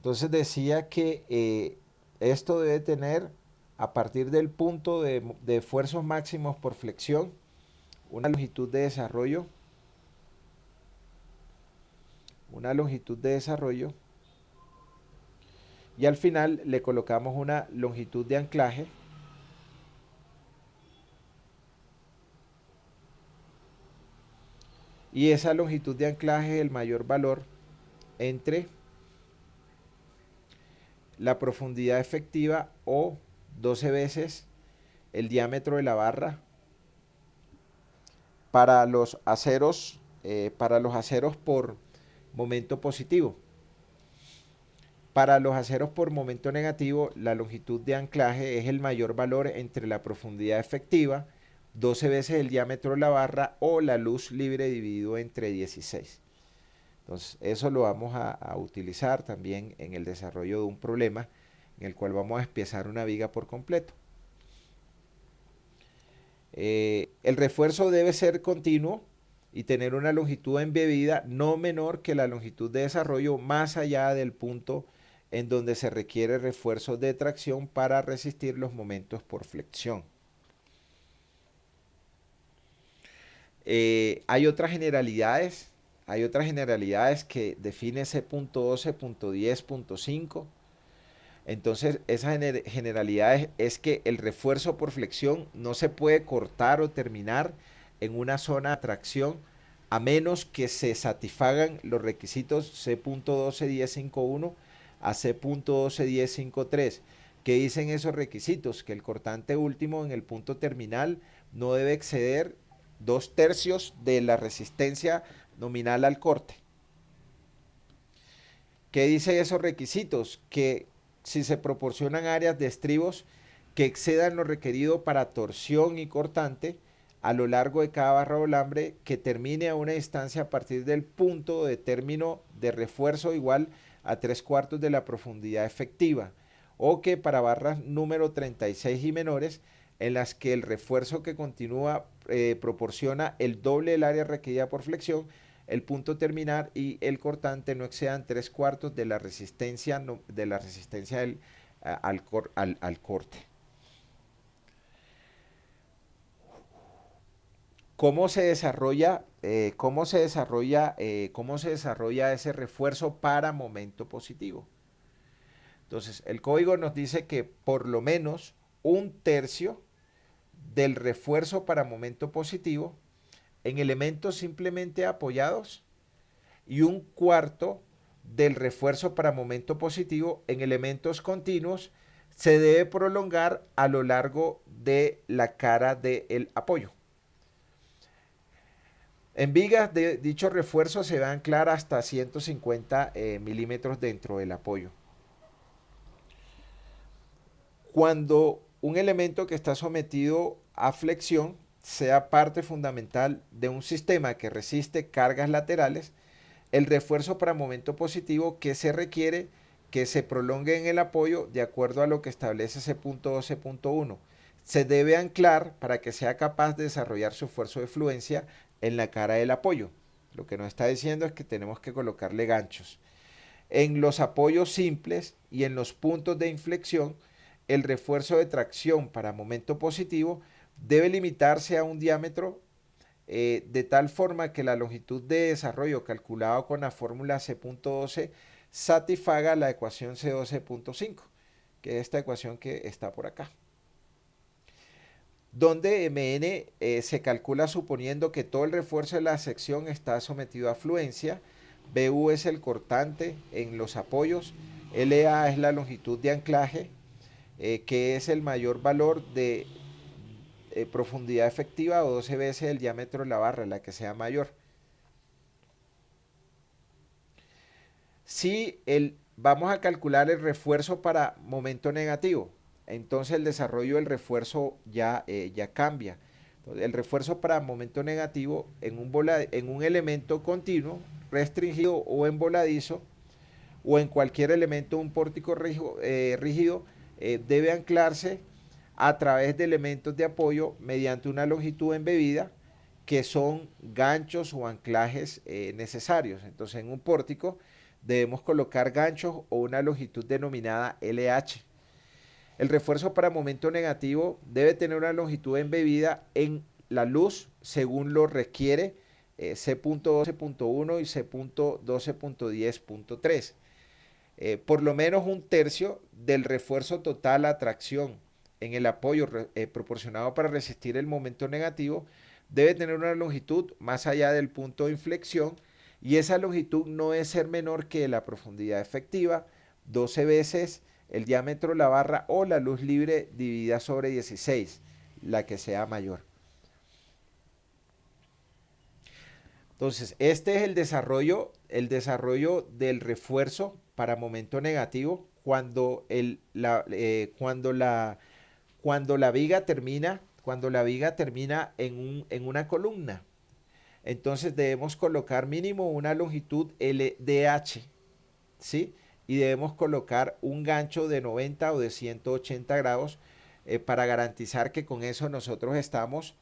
Entonces decía que esto debe tener, a partir del punto de esfuerzos máximos por flexión, una longitud de desarrollo, una longitud de desarrollo, y al final le colocamos una longitud de anclaje, y esa longitud de anclaje es el mayor valor entre la profundidad efectiva o 12 veces el diámetro de la barra para los aceros por momento positivo. Para los aceros por momento negativo, la longitud de anclaje es el mayor valor entre la profundidad efectiva, 12 veces el diámetro de la barra, o la luz libre dividido entre 16. Entonces, eso lo vamos a utilizar también en el desarrollo de un problema en el cual vamos a espiezar una viga por completo. El refuerzo debe ser continuo y tener una longitud embebida no menor que la longitud de desarrollo más allá del punto en donde se requiere refuerzo de tracción para resistir los momentos por flexión. Hay otras generalidades que define C.12, .10, .5. Entonces, esa generalidad es que el refuerzo por flexión no se puede cortar o terminar en una zona de tracción a menos que se satisfagan los requisitos C.12.10.5.1 a C.12.10.5.3. ¿Qué dicen esos requisitos? Que el cortante último en el punto terminal no debe exceder 2/3 de la resistencia nominal al corte. ¿Qué dicen esos requisitos? Que si se proporcionan áreas de estribos que excedan lo requerido para torsión y cortante a lo largo de cada barra o alambre, que termine a una distancia a partir del punto de término de refuerzo igual a 3/4 de la profundidad efectiva, o que para barras número 36 y menores, en las que el refuerzo que continúa proporciona el doble del área requerida por flexión, el punto terminal y el cortante no excedan 3/4 de la resistencia, al corte. ¿Cómo se desarrolla ese refuerzo para momento positivo? Entonces, el código nos dice que por lo menos 1/3 del refuerzo para momento positivo en elementos simplemente apoyados y 1/4 del refuerzo para momento positivo en elementos continuos se debe prolongar a lo largo de la cara del apoyo. En vigas de dicho refuerzo se va a anclar hasta 150 milímetros dentro del apoyo. Cuando un elemento que está sometido a flexión sea parte fundamental de un sistema que resiste cargas laterales, el refuerzo para momento positivo que se requiere que se prolongue en el apoyo de acuerdo a lo que establece ese punto 12.1. Se debe anclar para que sea capaz de desarrollar su esfuerzo de fluencia en la cara del apoyo. Lo que nos está diciendo es que tenemos que colocarle ganchos. En los apoyos simples y en los puntos de inflexión, el refuerzo de tracción para momento positivo debe limitarse a un diámetro de tal forma que la longitud de desarrollo calculado con la fórmula C.12 satisfaga la ecuación C12.5, que es esta ecuación que está por acá, donde Mn se calcula suponiendo que todo el refuerzo de la sección está sometido a fluencia, Bu es el cortante en los apoyos, La es la longitud de anclaje, que es el mayor valor de profundidad efectiva o 12 veces el diámetro de la barra, la que sea mayor. Si vamos a calcular el refuerzo para momento negativo, entonces el desarrollo del refuerzo ya cambia. Entonces, el refuerzo para momento negativo en un elemento continuo, restringido o en voladizo, o en cualquier elemento de un pórtico rígido, debe anclarse a través de elementos de apoyo mediante una longitud embebida, que son ganchos o anclajes necesarios. Entonces, en un pórtico debemos colocar ganchos o una longitud denominada LH. El refuerzo para momento negativo debe tener una longitud embebida en la luz según lo requiere C.12.1 y C.12.10.3. Por lo menos un tercio del refuerzo total a tracción en el apoyo proporcionado para resistir el momento negativo debe tener una longitud más allá del punto de inflexión, y esa longitud no debe ser menor que la profundidad efectiva, 12 veces el diámetro de la barra o la luz libre dividida sobre 16, la que sea mayor. Entonces, este es el desarrollo del refuerzo para momento negativo cuando la viga termina en una columna. Entonces debemos colocar mínimo una longitud LDH, ¿sí? Y debemos colocar un gancho de 90 o de 180 grados para garantizar que con eso nosotros estamos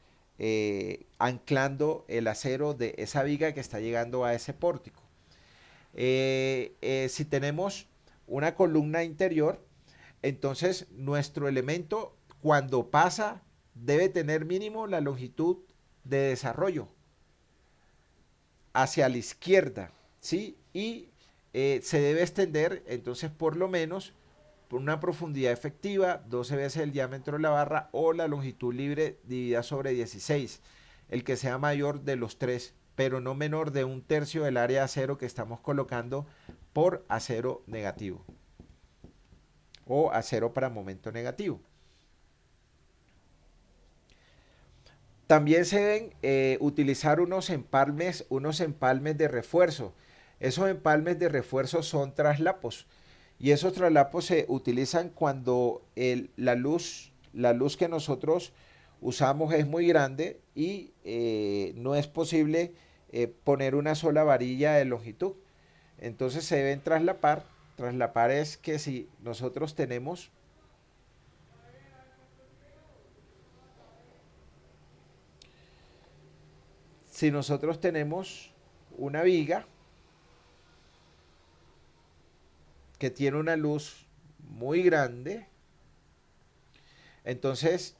anclando el acero de esa viga que está llegando a ese pórtico. Si tenemos una columna interior, entonces nuestro elemento cuando pasa debe tener mínimo la longitud de desarrollo hacia la izquierda, ¿sí? Y se debe extender entonces por lo menos por una profundidad efectiva, 12 veces el diámetro de la barra o la longitud libre dividida sobre 16, el que sea mayor de los tres, pero no menor de un tercio del área de acero que estamos colocando por acero negativo o acero para momento negativo. También se deben utilizar unos empalmes de refuerzo. Esos empalmes de refuerzo son traslapos. Y esos traslapos se utilizan cuando la luz que nosotros usamos es muy grande y no es posible poner una sola varilla de longitud. Entonces se deben traslapar. Traslapar es que si nosotros tenemos una viga que tiene una luz muy grande, entonces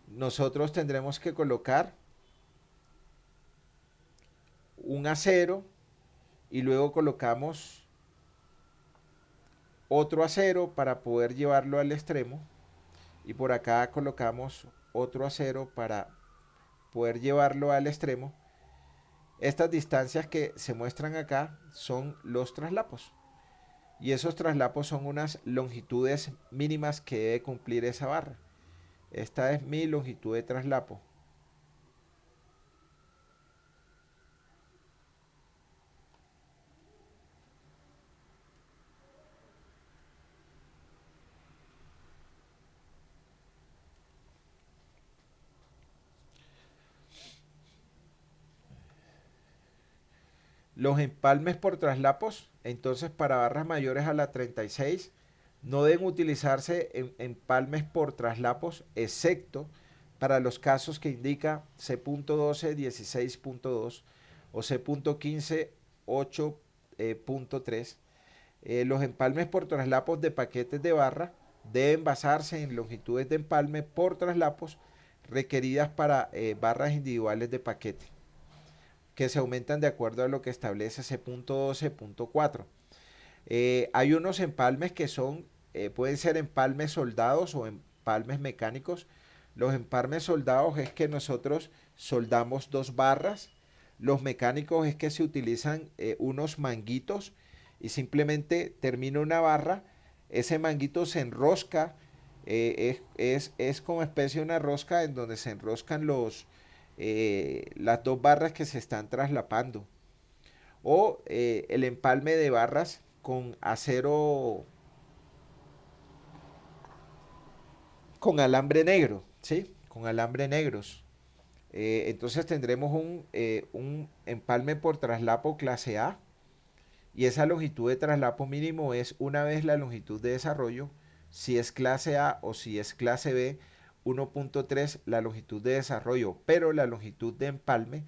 nosotros tendremos que colocar un acero y luego colocamos otro acero para poder llevarlo al extremo, y por acá colocamos otro acero para poder llevarlo al extremo. Estas distancias que se muestran acá son los traslapos, y esos traslapos son unas longitudes mínimas que debe cumplir esa barra. Esta es mi longitud de traslapo. Los empalmes por traslapos, entonces para barras mayores a la 36, no deben utilizarse empalmes por traslapos, excepto para los casos que indica C.12 16.2 o C.15 8.3. Los empalmes por traslapos de paquetes de barra deben basarse en longitudes de empalme por traslapos requeridas para barras individuales de paquete, que se aumentan de acuerdo a lo que establece C.12.4. Hay unos empalmes que pueden ser empalmes soldados o empalmes mecánicos. Los empalmes soldados es que nosotros soldamos dos barras. Los mecánicos es que se utilizan unos manguitos y simplemente termina una barra, ese manguito se enrosca, es como especie de una rosca en donde se enroscan las dos barras que se están traslapando. O el empalme de barras con acero, con alambre negro, ¿sí? Con alambre negros. Entonces tendremos un empalme por traslapo clase A, y esa longitud de traslapo mínimo es una vez la longitud de desarrollo. Si es clase A o si es clase B, 1.3 la longitud de desarrollo, pero la longitud de empalme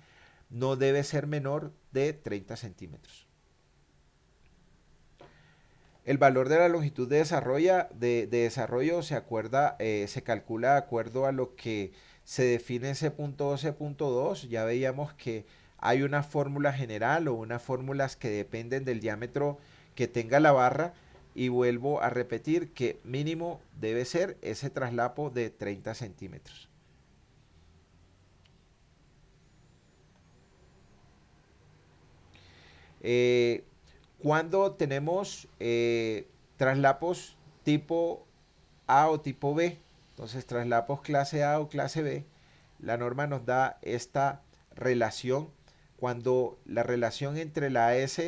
no debe ser menor de 30 centímetros. El valor de la longitud de desarrollo se calcula de acuerdo a lo que se define en C.12.2. Ya veíamos que hay una fórmula general o unas fórmulas que dependen del diámetro que tenga la barra. Y vuelvo a repetir que mínimo debe ser ese traslapo de 30 centímetros. Eh, Cuando tenemos traslapos tipo A o tipo B, entonces traslapos clase A o clase B, la norma nos da esta relación cuando la relación entre el AS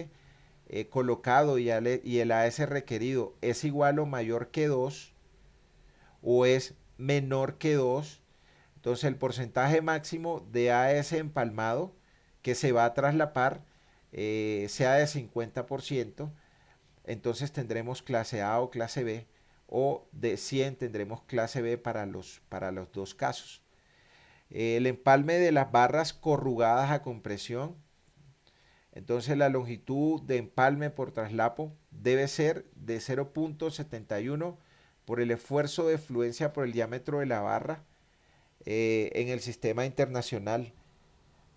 colocado y el AS requerido es igual o mayor que 2 o es menor que 2, entonces el porcentaje máximo de AS empalmado que se va a traslapar sea de 50%, entonces tendremos clase A o clase B, o de 100 tendremos clase B para los dos casos. El empalme de las barras corrugadas a compresión, entonces la longitud de empalme por traslapo debe ser de 0.71 por el esfuerzo de fluencia por el diámetro de la barra en el sistema internacional,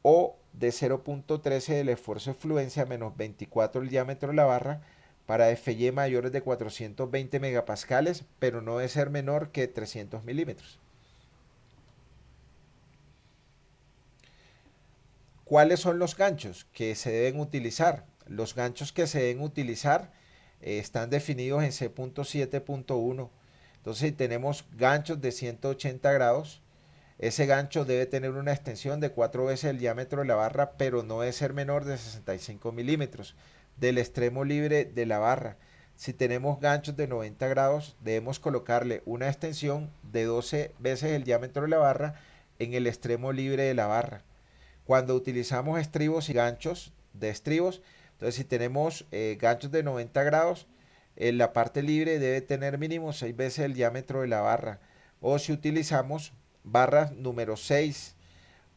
o de 0.13 del esfuerzo de fluencia menos 24 el diámetro de la barra para FY mayores de 420 megapascales, pero no debe ser menor que 300 milímetros. ¿Cuáles son los ganchos que se deben utilizar? Los ganchos que se deben utilizar están definidos en C.7.1. Entonces, si tenemos ganchos de 180 grados, ese gancho debe tener una extensión de 4 veces el diámetro de la barra, pero no debe ser menor de 65 milímetros del extremo libre de la barra. Si tenemos ganchos de 90 grados, debemos colocarle una extensión de 12 veces el diámetro de la barra en el extremo libre de la barra. Cuando utilizamos estribos y ganchos de estribos, entonces si tenemos ganchos de 90 grados, la parte libre debe tener mínimo 6 veces el diámetro de la barra. O si utilizamos barras número 6,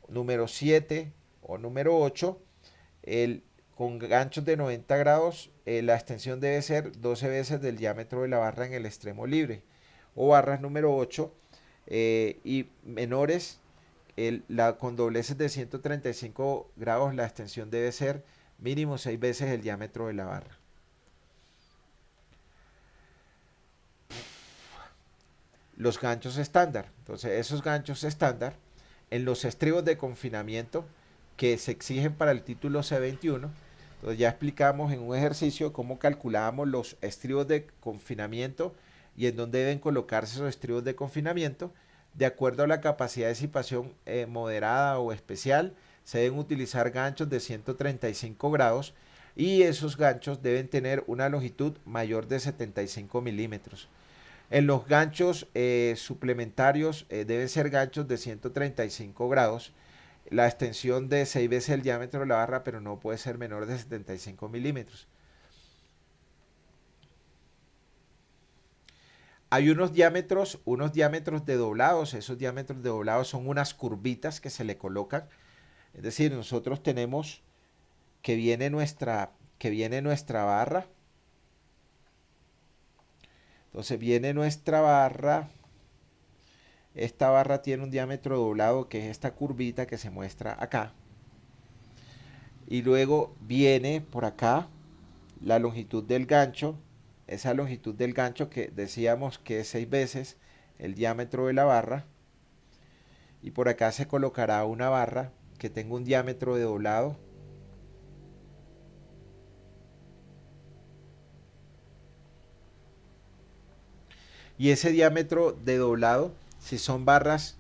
número 7 o número 8, con ganchos de 90 grados, la extensión debe ser 12 veces del diámetro de la barra en el extremo libre. O barras número 8 y menores, con dobleces de 135 grados, la extensión debe ser mínimo 6 veces el diámetro de la barra. Los ganchos estándar. Entonces, esos ganchos estándar en los estribos de confinamiento que se exigen para el título C21. Entonces, ya explicamos en un ejercicio cómo calculábamos los estribos de confinamiento y en dónde deben colocarse esos estribos de confinamiento. De acuerdo a la capacidad de disipación moderada o especial, se deben utilizar ganchos de 135 grados y esos ganchos deben tener una longitud mayor de 75 milímetros. En los ganchos suplementarios deben ser ganchos de 135 grados, la extensión de 6 veces el diámetro de la barra, pero no puede ser menor de 75 milímetros. Hay unos diámetros de doblados. Esos diámetros de doblados son unas curvitas que se le colocan. Es decir, nosotros tenemos que viene nuestra barra. Entonces viene nuestra barra. Esta barra tiene un diámetro doblado que es esta curvita que se muestra acá. Y luego viene por acá la longitud del gancho. Esa longitud del gancho que decíamos que es 6 veces el diámetro de la barra. Y por acá se colocará una barra que tenga un diámetro de doblado. Y ese diámetro de doblado, si son barras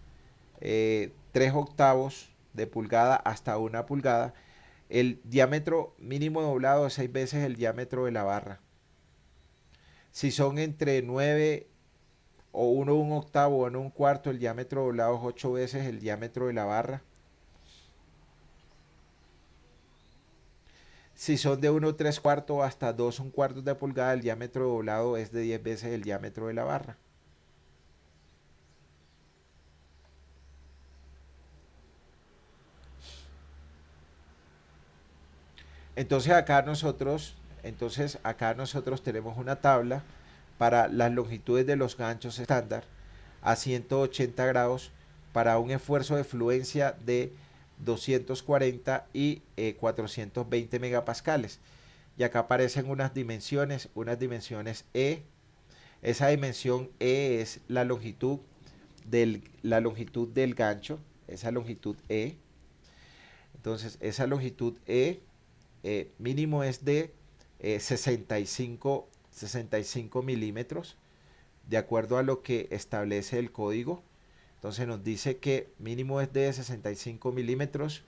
3 octavos de pulgada hasta 1 pulgada, el diámetro mínimo doblado es 6 veces el diámetro de la barra. Si son entre 9 o 1 un octavo o 1 un cuarto, el diámetro doblado es 8 veces el diámetro de la barra. Si son de 1 3 cuartos hasta 2 un cuarto de pulgada, el diámetro doblado es de 10 veces el diámetro de la barra. Entonces acá nosotros Entonces acá nosotros tenemos una tabla para las longitudes de los ganchos estándar a 180 grados para un esfuerzo de fluencia de 240 y 420 megapascales. Y acá aparecen unas dimensiones E. Esa dimensión E es la longitud del gancho, esa longitud E. Entonces, esa longitud E mínimo es de 65 milímetros, de acuerdo a lo que establece el código. Entonces nos dice que mínimo es de 65 milímetros,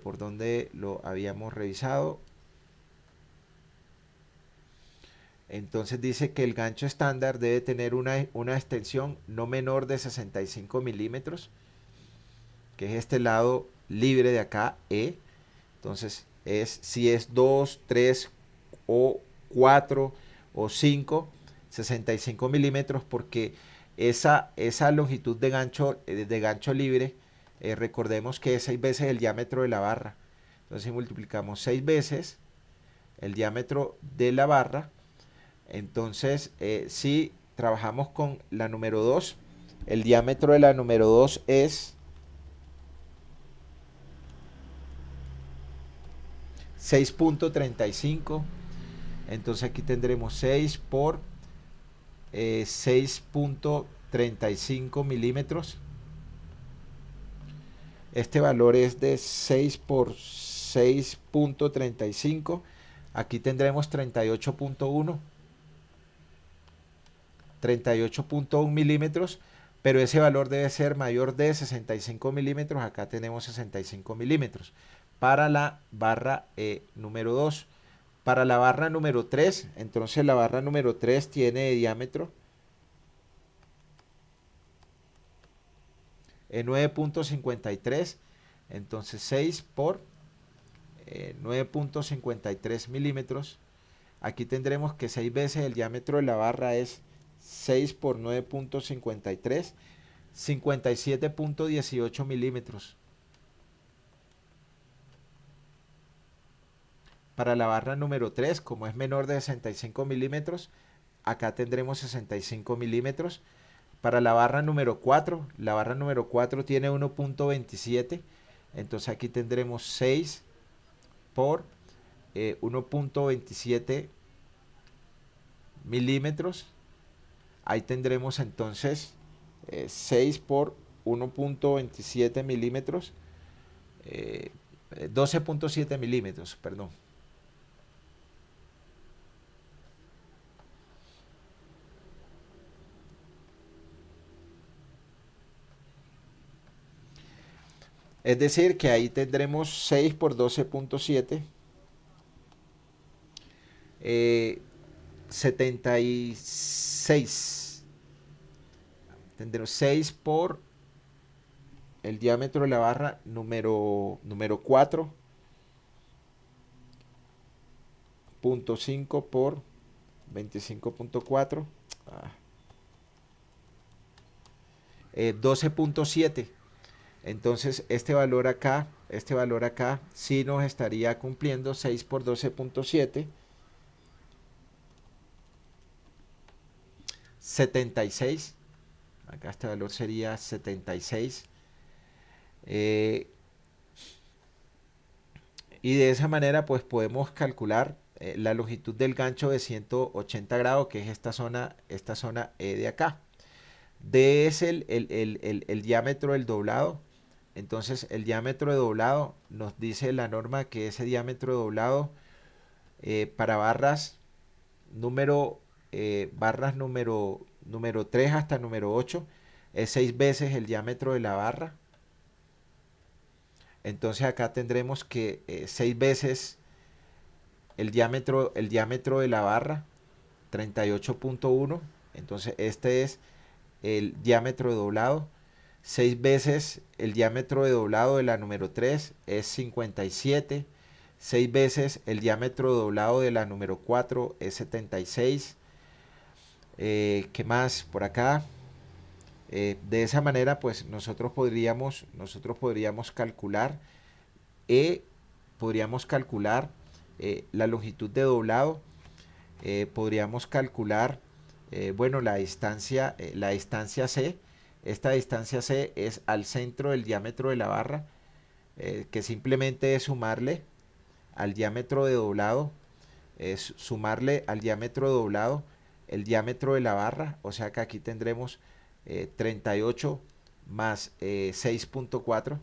por donde lo habíamos revisado. Entonces dice que el gancho estándar debe tener una extensión no menor de 65 milímetros, que es este lado libre de acá, E. Entonces, si es 2, 3 o 4 o 5, 65 milímetros, porque esa longitud de gancho libre, recordemos que es 6 veces el diámetro de la barra. Entonces, si multiplicamos 6 veces el diámetro de la barra, entonces si trabajamos con la número 2, el diámetro de la número 2 es 6.35. Entonces aquí tendremos 6 por 6.35 milímetros. Este valor es de 6 por 6.35. Aquí tendremos 38.1 milímetros, pero ese valor debe ser mayor de 65 milímetros. Acá tenemos 65 milímetros para la barra número 2. Para la barra número 3, entonces la barra número 3 tiene de diámetro 9.53, entonces 6 por 9.53 milímetros. Aquí tendremos que 6 veces el diámetro de la barra es 6 por 9.53, 57.18 milímetros. Para la barra número 3, como es menor de 65 milímetros, acá tendremos 65 milímetros. Para la barra número 4, la barra número 4 tiene 1.27, entonces aquí tendremos 6 por 1.27 milímetros. Ahí tendremos entonces 6 por 1.27 milímetros, 12.7 milímetros, perdón. Es decir, que ahí tendremos 6 por 12.7, 76. Tendremos 6 por el diámetro de la barra número 4, 0.5 por 25.4, 12.7. Entonces este valor acá sí nos estaría cumpliendo 6 por 12.7, 76. Acá este valor sería 76. Y de esa manera pues podemos calcular la longitud del gancho de 180 grados, que es esta zona E de acá. D es el diámetro del doblado. Entonces el diámetro de doblado nos dice la norma que ese diámetro de doblado para barras número 3 hasta número 8 es 6 veces el diámetro de la barra. Entonces acá tendremos que 6 veces el diámetro de la barra, 38.1. Entonces este es el diámetro de doblado. 6 veces el diámetro de doblado de la número 3 es 57. 6 veces el diámetro de doblado de la número 4 es 76. ¿Qué más por acá? De esa manera pues nosotros podríamos calcular la longitud de doblado, podríamos calcular, bueno, la distancia C. Esta distancia C es al centro del diámetro de la barra, que simplemente es sumarle al diámetro de doblado, es sumarle al diámetro de doblado el diámetro de la barra, o sea que aquí tendremos 38 más 6.4,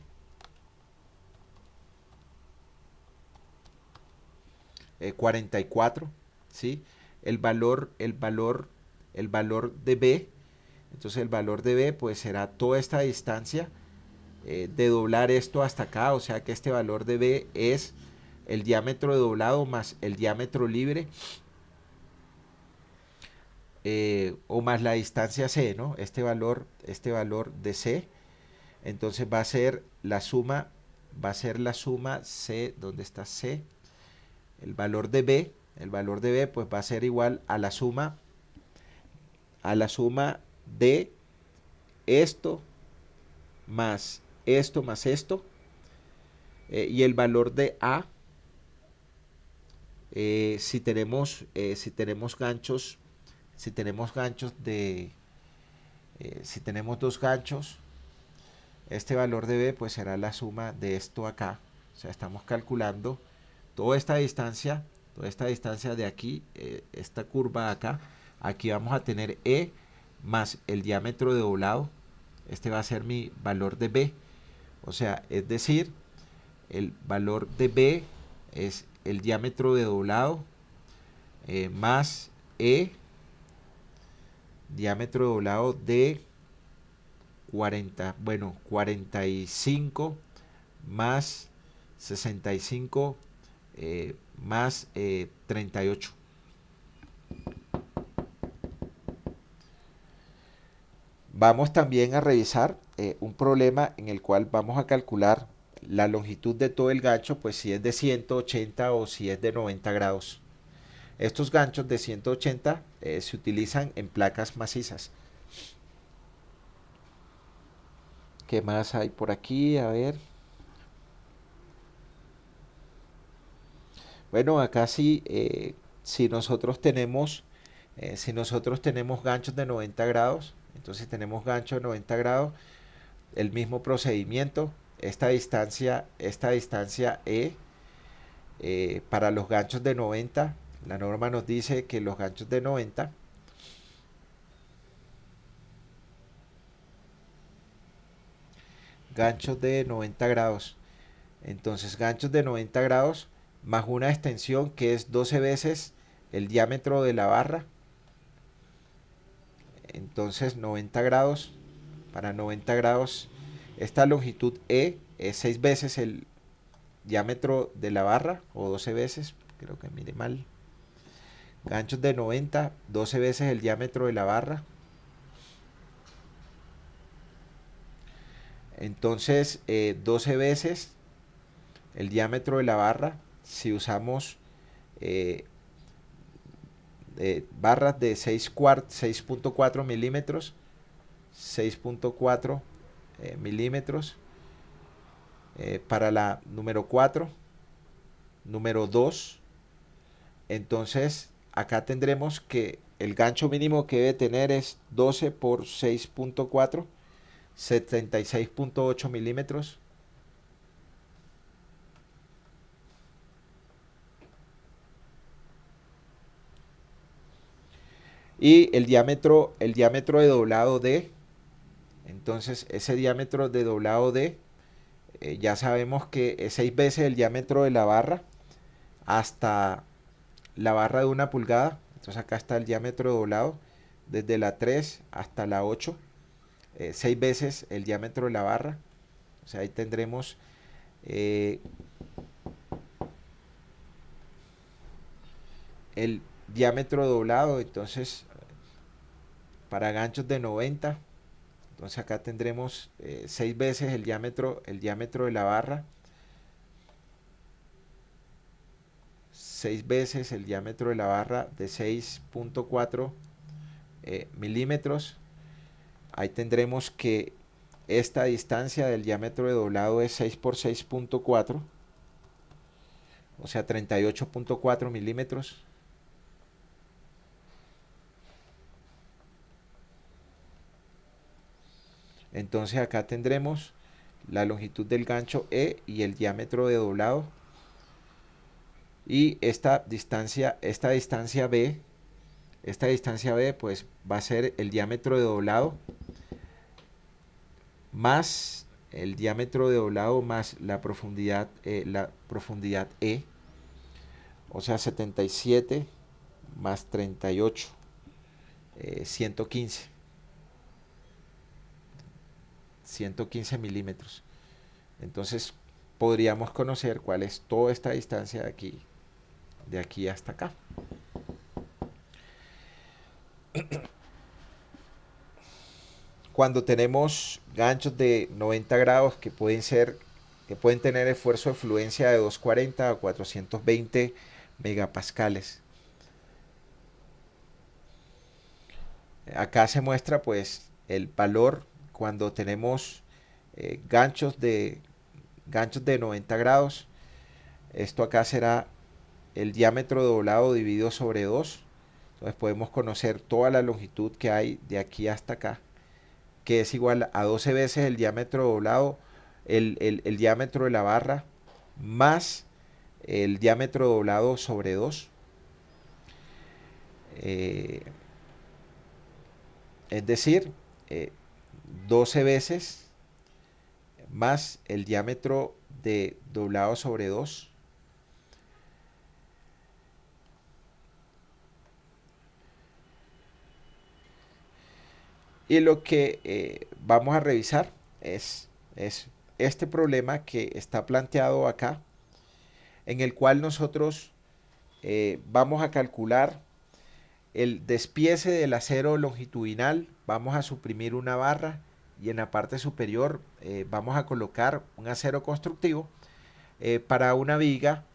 44, ¿sí? El valor de B, entonces el valor de B pues será toda esta distancia de doblar esto hasta acá, o sea que este valor de B es el diámetro de doblado más el diámetro libre, o más la distancia C, ¿no? Este valor de C, entonces va a ser la suma C, ¿dónde está C? El valor de B pues va a ser igual a la suma de esto más esto, y el valor de A, si tenemos ganchos, si tenemos dos ganchos, este valor de B pues será la suma de esto acá, o sea, estamos calculando toda esta distancia de aquí, esta curva acá. Aquí vamos a tener E más el diámetro de doblado, este va a ser mi valor de B, o sea, es decir, el valor de B es el diámetro de doblado más E, diámetro de doblado de 45 más 65 más 38. Vamos también a revisar un problema en el cual vamos a calcular la longitud de todo el gancho, pues si es de 180 o si es de 90 grados. Estos ganchos de 180 se utilizan en placas macizas. ¿Qué más hay por aquí? A ver. Bueno, acá sí, si nosotros tenemos ganchos de 90 grados, entonces tenemos gancho de 90 grados, el mismo procedimiento, esta distancia E, para los ganchos de 90, la norma nos dice que los ganchos de 90 grados, entonces ganchos de 90 grados más una extensión que es 12 veces el diámetro de la barra, entonces 90 grados, para 90 grados esta longitud E es 6 veces el diámetro de la barra, o 12 veces, creo que mire mal, ganchos de 90, 12 veces el diámetro de la barra, entonces 12 veces el diámetro de la barra, si usamos barras de 6.4 milímetros, 6.4 milímetros, para la número 4, número 2, entonces acá tendremos que el gancho mínimo que debe tener es 12 por 6.4, 76.8 milímetros. Y el diámetro de doblado D, entonces ese diámetro de doblado D, ya sabemos que es 6 veces el diámetro de la barra hasta la barra de 1 pulgada. Entonces acá está el diámetro de doblado desde la 3 hasta la 8, 6 veces el diámetro de la barra. O sea, ahí tendremos el diámetro doblado. Entonces, para ganchos de 90, entonces acá tendremos 6 veces el diámetro de la barra, 6 veces el diámetro de la barra de 6.4 milímetros. Ahí tendremos que esta distancia del diámetro de doblado es 6 por 6.4, o sea 38.4 milímetros. Entonces acá tendremos la longitud del gancho E y el diámetro de doblado. Y esta distancia B, pues va a ser el diámetro de doblado más el diámetro de doblado más la profundidad E, o sea 77 más 38, 115 milímetros. Entonces podríamos conocer cuál es toda esta distancia de aquí hasta acá. Cuando tenemos ganchos de 90 grados que pueden tener esfuerzo de fluencia de 240 a 420 megapascales. Acá se muestra pues el valor cuando tenemos ganchos de 90 grados. Esto acá será el diámetro doblado dividido sobre 2. Entonces podemos conocer toda la longitud que hay de aquí hasta acá, que es igual a 12 veces el diámetro doblado, el diámetro de la barra, más el diámetro doblado sobre 2. Es decir, 12 veces más el diámetro de doblado sobre 2. Y lo que vamos a revisar es este problema que está planteado acá, en el cual nosotros vamos a calcular el despiece del acero longitudinal. Vamos a suprimir una barra y en la parte superior vamos a colocar un acero constructivo para una viga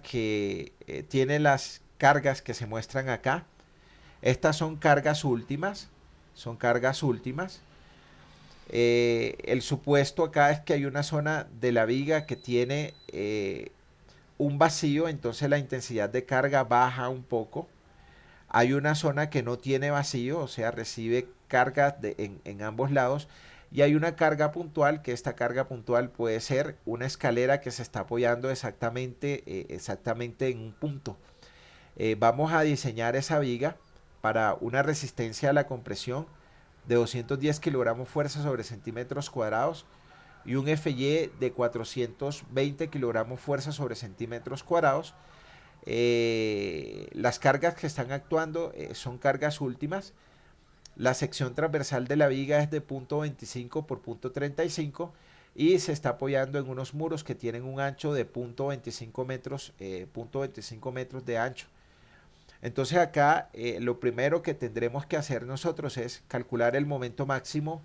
que tiene las cargas que se muestran acá. Estas son cargas últimas. El supuesto acá es que hay una zona de la viga que tiene un vacío, entonces la intensidad de carga baja un poco. Hay una zona que no tiene vacío, o sea, recibe cargas en ambos lados. Y hay una carga puntual, que esta carga puntual puede ser una escalera que se está apoyando exactamente en un punto. Vamos a diseñar esa viga para una resistencia a la compresión de 210 kilogramos fuerza sobre centímetros cuadrados y un FY de 420 kilogramos fuerza sobre centímetros cuadrados. Las cargas que están actuando son cargas últimas. La sección transversal de la viga es de 0.25 por 0.35 y se está apoyando en unos muros que tienen un ancho de 0.25 metros de ancho. Entonces acá lo primero que tendremos que hacer nosotros es calcular el momento máximo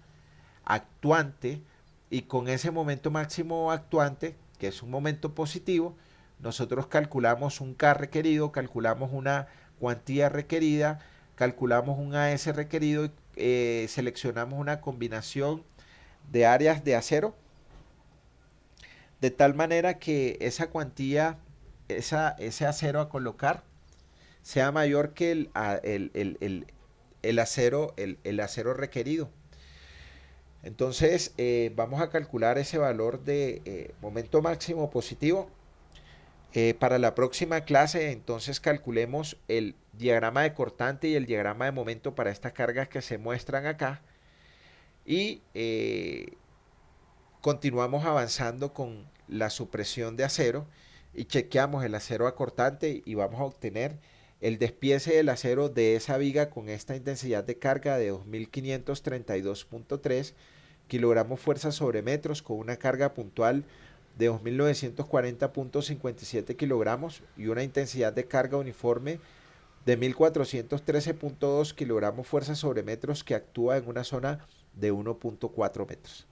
actuante, y con ese momento máximo actuante, que es un momento positivo, nosotros calculamos un K requerido, calculamos una cuantía requerida, calculamos un AS requerido y seleccionamos una combinación de áreas de acero, de tal manera que esa cuantía, ese acero a colocar, sea mayor que el acero requerido. Entonces vamos a calcular ese valor de momento máximo positivo. Para la próxima clase entonces calculemos el diagrama de cortante y el diagrama de momento para estas cargas que se muestran acá, y continuamos avanzando con la supresión de acero y chequeamos el acero acortante y vamos a obtener el despiece del acero de esa viga con esta intensidad de carga de 2532.3 kilogramos fuerza sobre metros, con una carga puntual de 2940.57 kilogramos y una intensidad de carga uniforme de 1413.2 kilogramos fuerza sobre metros, que actúa en una zona de 1.4 metros.